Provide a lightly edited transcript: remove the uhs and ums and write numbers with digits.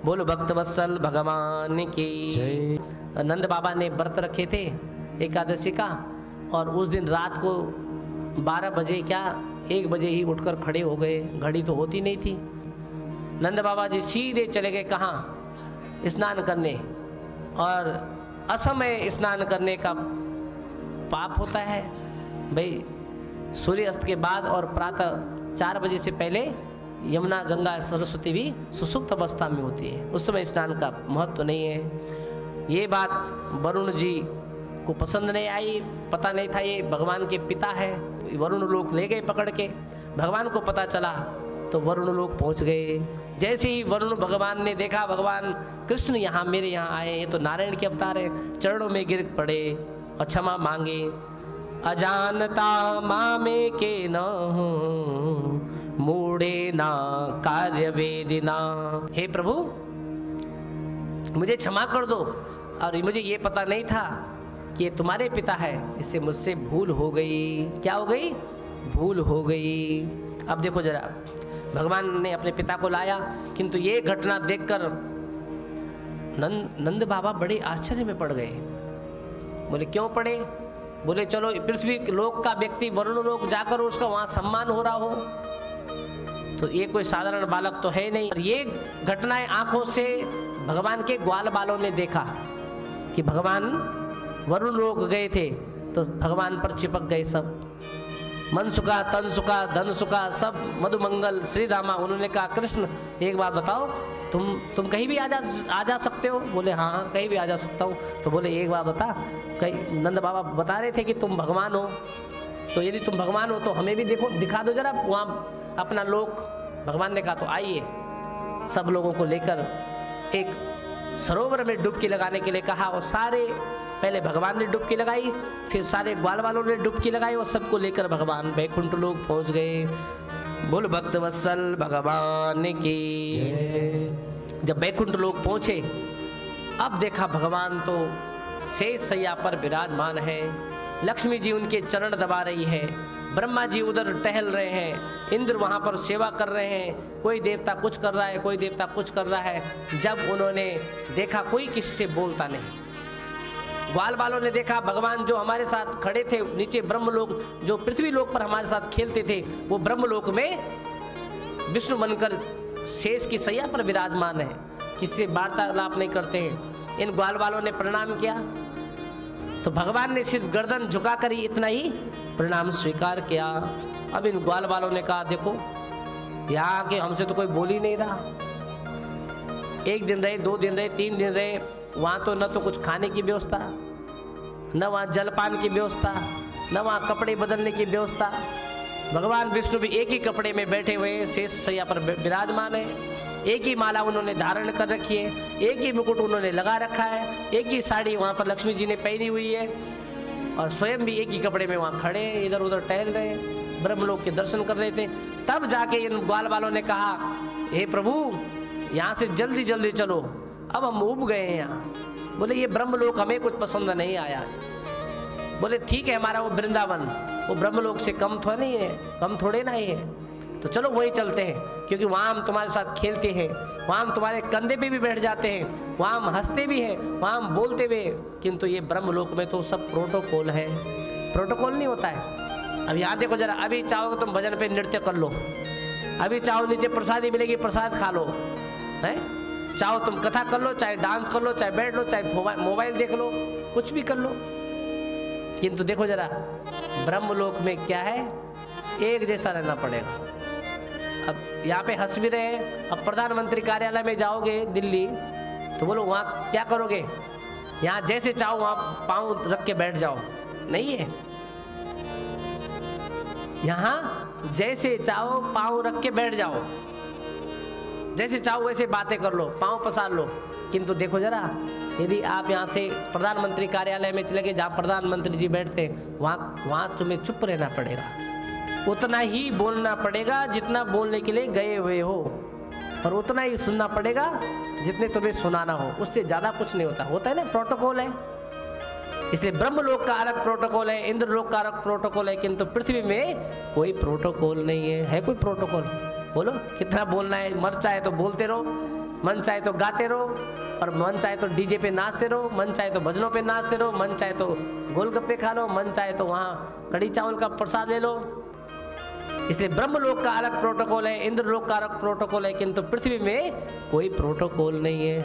बोलो भक्तवत्सल भगवान की जय। नंद बाबा ने व्रत रखे थे एकादशी का, और उस दिन रात को 12 बजे क्या 1 बजे ही उठकर खड़े हो गए। घड़ी तो होती नहीं थी। नंद बाबा जी सीधे चले गए कहाँ? स्नान करने। और असमय स्नान करने का पाप होता है भाई। सूर्यास्त के बाद और प्रातः 4 बजे से पहले यमुना गंगा सरस्वती भी सुसुप्त अवस्था में होती है, उस समय स्नान का महत्व तो नहीं है। ये बात वरुण जी को पसंद नहीं आई, पता नहीं था ये भगवान के पिता है। वरुण लोक ले गए पकड़ के। भगवान को पता चला तो वरुण लोक पहुंच गए। जैसे ही वरुण भगवान ने देखा भगवान कृष्ण यहाँ मेरे यहाँ आए, ये तो नारायण के अवतार है, चरणों में गिर पड़े और क्षमा मांगे। अजानता मामे के न मूढ़े ना कार्य वेदिना। हे प्रभु मुझे क्षमा कर दो, और मुझे ये पता नहीं था कि ये तुम्हारे पिता है, इससे मुझसे भूल हो गई। क्या हो गई? भूल हो गई। अब देखो जरा, भगवान ने अपने पिता को लाया, किंतु ये घटना देखकर नंद बाबा बड़े आश्चर्य में पड़ गए। बोले क्यों पड़े? बोले चलो पृथ्वी लोक का व्यक्ति वरुण लोक जाकर उसका वहां सम्मान हो रहा हो, तो ये कोई साधारण बालक तो है नहीं। और ये घटनाएं आंखों से भगवान के ग्वाल बालों ने देखा कि भगवान वरुण लोक गए थे, तो भगवान पर चिपक गए सब। मन सुखा, तन सुखा, धन सुखा, सब मधुमंगल श्री धामा। उन्होंने कहा कृष्ण एक बात बताओ, तुम कहीं भी आ जा सकते हो? बोले हाँ कहीं भी आ जा सकता हूँ। तो बोले एक बात बता, कहीं नंद बाबा बता रहे थे कि तुम भगवान हो, तो यदि तुम भगवान हो तो हमें भी देखो, दिखा दो जरा वहाँ अपना लोक। भगवान ने कहा तो आइए। सब लोगों को लेकर एक सरोवर में डुबकी लगाने के लिए कहा, और सारे पहले भगवान ने डुबकी लगाई, फिर सारे ग्वाल वालों ने डुबकी लगाई, और सबको लेकर भगवान वैकुंठ लोक पहुंच गए। बोल भक्तवत्सल भगवान की। जब वैकुंठ लोक पहुंचे, अब देखा भगवान तो शेष सैया पर विराजमान है। लक्ष्मी जी उनके चरण दबा रही है, ब्रह्मा जी उधर टहल रहे हैं, इंद्र वहां पर सेवा कर रहे हैं, कोई देवता कुछ कर रहा है, कोई देवता कुछ कर रहा है। जब उन्होंने देखा कोई किसी से बोलता नहीं, ग्वाल वालों ने देखा भगवान जो हमारे साथ खड़े थे नीचे ब्रह्मलोक, जो पृथ्वी लोक पर हमारे साथ खेलते थे, वो ब्रह्मलोक में विष्णु बनकर शेष की सैया पर विराजमान है, किसी से वार्तालाप नहीं करते हैं। इन ग्वाल वालों ने प्रणाम किया, तो भगवान ने सिर्फ गर्दन झुकाकर ही इतना ही प्रणाम स्वीकार किया। अब इन ग्वाल वालों ने कहा देखो यहाँ के हमसे तो कोई बोल ही नहीं रहा। 1 दिन रहे, 2 दिन रहे, 3 दिन रहे, वहाँ तो न तो कुछ खाने की व्यवस्था, न वहाँ जलपान की व्यवस्था, न वहाँ कपड़े बदलने की व्यवस्था। भगवान विष्णु भी एक ही कपड़े में बैठे हुए शेष सैया पर विराजमान है। एक ही माला उन्होंने धारण कर रखी है, एक ही मुकुट उन्होंने लगा रखा है, एक ही साड़ी वहाँ पर लक्ष्मी जी ने पहनी हुई है, और स्वयं भी एक ही कपड़े में वहाँ खड़े इधर उधर टहल रहे, ब्रह्मलोक के दर्शन कर रहे थे। तब जाके इन ग्वाल वालों ने कहा हे प्रभु यहाँ से जल्दी जल्दी चलो, अब हम उब गए हैं यहाँ। बोले ये ब्रह्मलोक हमें कुछ पसंद नहीं आया। बोले ठीक है, हमारा वो वृंदावन वो ब्रह्मलोक से कम थोड़ा नहीं है, कम थोड़े ना ही है, तो चलो वहीं चलते हैं, क्योंकि वहाँ हम तुम्हारे साथ खेलते हैं, वहाँ हम तुम्हारे कंधे पे भी बैठ जाते हैं, वहाँ हम हंसते भी हैं, वहाँ हम बोलते भी हैं। किंतु ये ब्रह्मलोक में तो सब प्रोटोकॉल है, प्रोटोकॉल नहीं होता है। अब यहाँ देखो जरा, अभी चाहो तुम भजन पे नृत्य कर लो, अभी चाहो नीचे प्रसादी मिलेगी प्रसाद खा लो, है चाहो तुम कथा कर लो, चाहे डांस कर लो, चाहे बैठ लो, चाहे मोबाइल देख लो, कुछ भी कर लो। किंतु देखो जरा ब्रह्मलोक में क्या है, एक जैसा रहना पड़ेगा। अब यहाँ पे हंस भी रहे, अब प्रधानमंत्री कार्यालय में जाओगे दिल्ली, तो बोलो वहाँ क्या करोगे? यहाँ जैसे चाहो वहाँ पाँव रख के बैठ जाओ, नहीं है। यहाँ जैसे चाहो पाँव रख के बैठ जाओ, जैसे चाहो वैसे बातें कर लो, पाँव पसार लो। किंतु देखो जरा, यदि आप यहाँ से प्रधानमंत्री कार्यालय में चले गए जहाँ प्रधानमंत्री जी बैठते हैं, वहाँ तुम्हें चुप रहना पड़ेगा, उतना ही बोलना पड़ेगा जितना बोलने के लिए गए हुए हो, और उतना ही सुनना पड़ेगा जितने तुम्हें सुनाना हो, उससे ज़्यादा कुछ नहीं होता है ना, प्रोटोकॉल है। इसलिए ब्रह्मलोक का अलग प्रोटोकॉल है, इंद्रलोक का अलग प्रोटोकॉल है, किंतु पृथ्वी में कोई प्रोटोकॉल नहीं है। है कोई प्रोटोकॉल? बोलो कितना बोलना है, मर चाहे तो बोलते रहो, मन चाहे तो गाते रहो, और मन चाहे तो डीजे पे नाचते रहो, मन चाहे तो भजनों पे नाचते रहो, मन चाहे तो गोलगप्पे खा लो, मन चाहे तो वहाँ कड़ी चावल का प्रसाद ले लो। इसलिए ब्रह्मलोक का अलग प्रोटोकॉल है, इंद्रलोक का अलग प्रोटोकॉल है, किंतु पृथ्वी में कोई प्रोटोकॉल नहीं है।